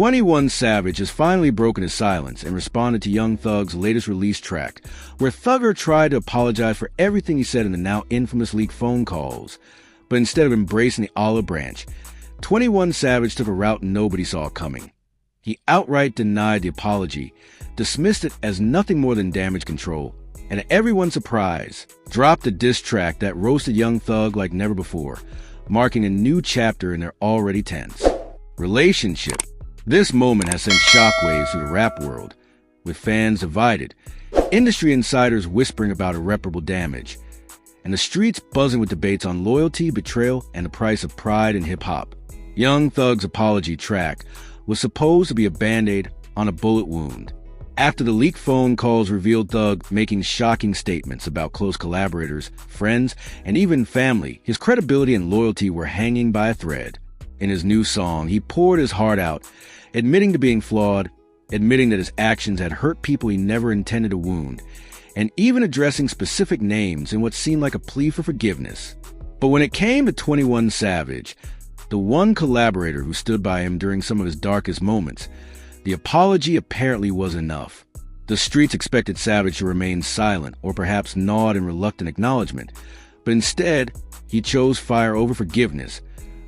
21 Savage has finally broken his silence and responded to Young Thug's latest release track, where Thugger tried to apologize for everything he said in the now infamous leaked phone calls. But instead of embracing the olive branch, 21 Savage took a route nobody saw coming. He outright denied the apology, dismissed it as nothing more than damage control, and to everyone's surprise, dropped a diss track that roasted Young Thug like never before, marking a new chapter in their already tense relationship. This moment has sent shockwaves through the rap world, with fans divided, industry insiders whispering about irreparable damage, and the streets buzzing with debates on loyalty, betrayal, and the price of pride in hip-hop. Young Thug's apology track was supposed to be a band-aid on a bullet wound. After the leaked phone calls revealed Thug making shocking statements about close collaborators, friends, and even family, his credibility and loyalty were hanging by a thread. In his new song, he poured his heart out, admitting to being flawed, admitting that his actions had hurt people he never intended to wound, and even addressing specific names in what seemed like a plea for forgiveness. But when it came to 21 Savage, the one collaborator who stood by him during some of his darkest moments, the apology apparently was enough. The streets expected Savage to remain silent or perhaps nod in reluctant acknowledgment, but instead, he chose fire over forgiveness,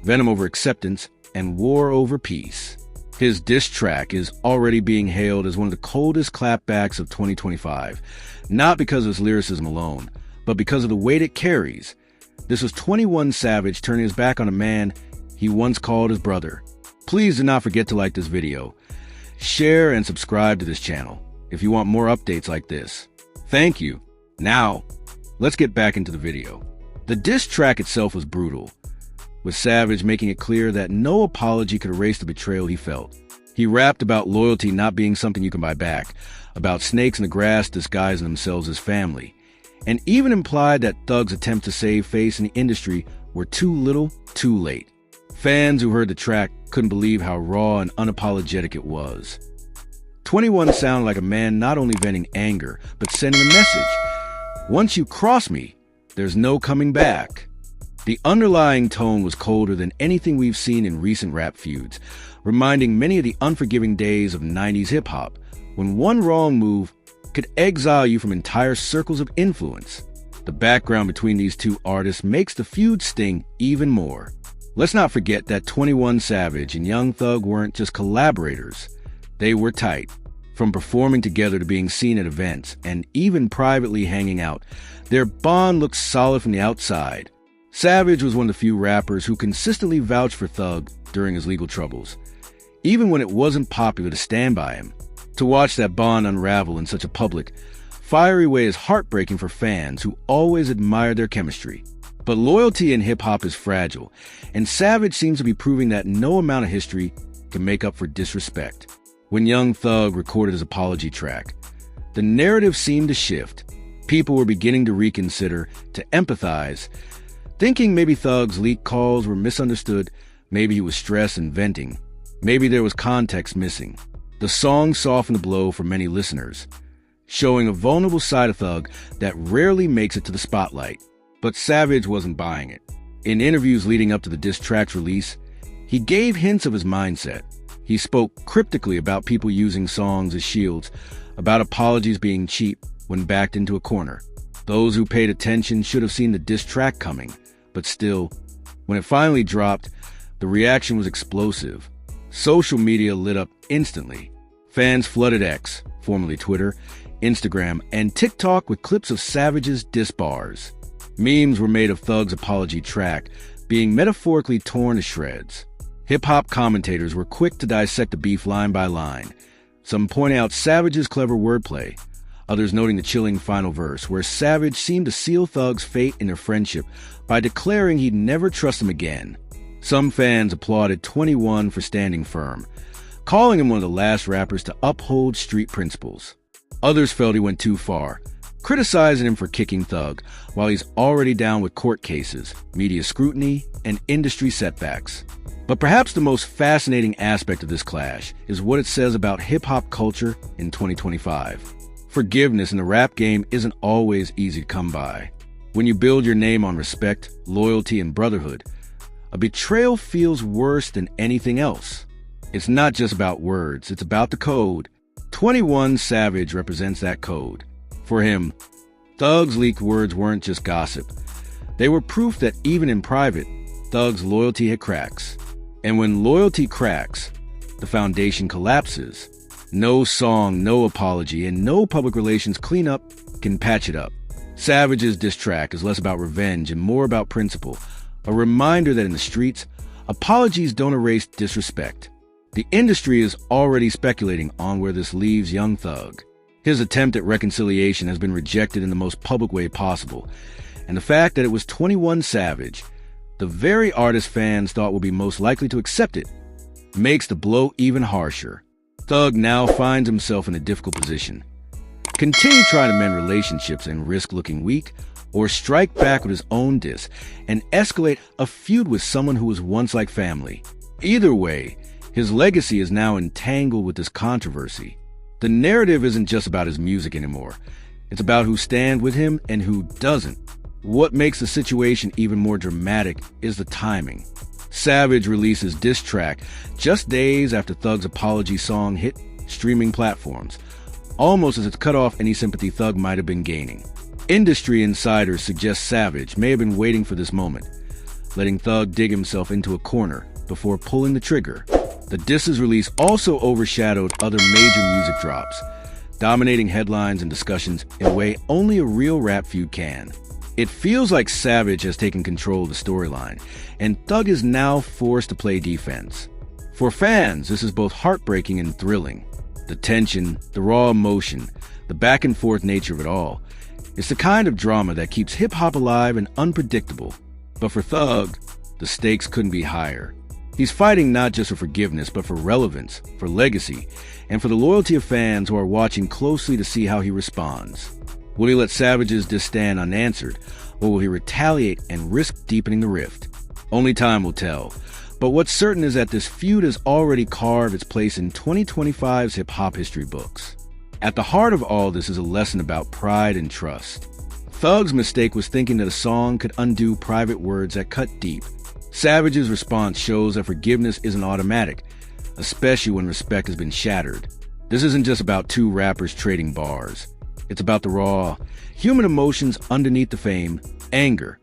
venom over acceptance, and war over peace. His diss track is already being hailed as one of the coldest clapbacks of 2025, not because of its lyricism alone, but because of the weight it carries. This was 21 Savage turning his back on a man he once called his brother. Please do not forget to like this video, share, and subscribe to this channel if you want more updates like this. Thank you. Now, let's get back into the video. The diss track itself was brutal, with Savage making it clear that no apology could erase the betrayal he felt. He rapped about loyalty not being something you can buy back, about snakes in the grass disguising themselves as family, and even implied that Thug's attempts to save face in the industry were too little, too late. Fans who heard the track couldn't believe how raw and unapologetic it was. 21 sounded like a man not only venting anger, but sending a message. Once you cross me, there's no coming back. The underlying tone was colder than anything we've seen in recent rap feuds, reminding many of the unforgiving days of 90s hip-hop, when one wrong move could exile you from entire circles of influence. The background between these two artists makes the feud sting even more. Let's not forget that 21 Savage and Young Thug weren't just collaborators. They were tight. From performing together to being seen at events, and even privately hanging out, their bond looked solid from the outside. Savage was one of the few rappers who consistently vouched for Thug during his legal troubles, even when it wasn't popular to stand by him. To watch that bond unravel in such a public, fiery way is heartbreaking for fans who always admired their chemistry. But loyalty in hip-hop is fragile, and Savage seems to be proving that no amount of history can make up for disrespect. When Young Thug recorded his apology track, the narrative seemed to shift. People were beginning to reconsider, to empathize, thinking maybe Thug's leaked calls were misunderstood, maybe he was stressed and venting, maybe there was context missing. The song softened the blow for many listeners, showing a vulnerable side of Thug that rarely makes it to the spotlight. But Savage wasn't buying it. In interviews leading up to the diss track's release, he gave hints of his mindset. He spoke cryptically about people using songs as shields, about apologies being cheap when backed into a corner. Those who paid attention should have seen the diss track coming, but still, when it finally dropped, the reaction was explosive. Social media lit up instantly. Fans flooded X, formerly Twitter, Instagram, and TikTok with clips of Savage's diss bars. Memes were made of Thug's apology track being metaphorically torn to shreds. Hip-hop commentators were quick to dissect the beef line by line, some pointing out Savage's clever wordplay, others noting the chilling final verse, where Savage seemed to seal Thug's fate in their friendship by declaring he'd never trust him again. Some fans applauded 21 for standing firm, calling him one of the last rappers to uphold street principles. Others felt he went too far, criticizing him for kicking Thug, while he's already down with court cases, media scrutiny, and industry setbacks. But perhaps the most fascinating aspect of this clash is what it says about hip-hop culture in 2025. Forgiveness in the rap game isn't always easy to come by. When you build your name on respect, loyalty, and brotherhood, a betrayal feels worse than anything else. It's not just about words, it's about the code. 21 Savage represents that code. For him, Thug's leaked words weren't just gossip. They were proof that even in private, Thug's loyalty had cracks. And when loyalty cracks, the foundation collapses. No song, no apology, and no public relations cleanup can patch it up. Savage's diss track is less about revenge and more about principle, a reminder that in the streets, apologies don't erase disrespect. The industry is already speculating on where this leaves young Thug. His attempt at reconciliation has been rejected in the most public way possible, and the fact that it was 21 Savage, the very artist fans thought would be most likely to accept it, makes the blow even harsher. Thug now finds himself in a difficult position. Continue trying to mend relationships and risk looking weak, or strike back with his own diss and escalate a feud with someone who was once like family. Either way, his legacy is now entangled with this controversy. The narrative isn't just about his music anymore. It's about who stands with him and who doesn't. What makes the situation even more dramatic is the timing. Savage releases diss track just days after Thug's apology song hit streaming platforms, almost as it cut off any sympathy Thug might have been gaining. Industry insiders suggest Savage may have been waiting for this moment, letting Thug dig himself into a corner before pulling the trigger. The diss's release also overshadowed other major music drops, dominating headlines and discussions in a way only a real rap feud can. It feels like Savage has taken control of the storyline, and Thug is now forced to play defense. For fans, this is both heartbreaking and thrilling. The tension, the raw emotion, the back-and-forth nature of it all. It's the kind of drama that keeps hip-hop alive and unpredictable. But for Thug, the stakes couldn't be higher. He's fighting not just for forgiveness, but for relevance, for legacy, and for the loyalty of fans who are watching closely to see how he responds. Will he let Savage's diss stand unanswered, or will he retaliate and risk deepening the rift? Only time will tell. But what's certain is that this feud has already carved its place in 2025's hip-hop history books. At the heart of all this is a lesson about pride and trust. Thug's mistake was thinking that a song could undo private words that cut deep. Savage's response shows that forgiveness isn't automatic, especially when respect has been shattered. This isn't just about two rappers trading bars. It's about the raw, human emotions underneath the fame: anger,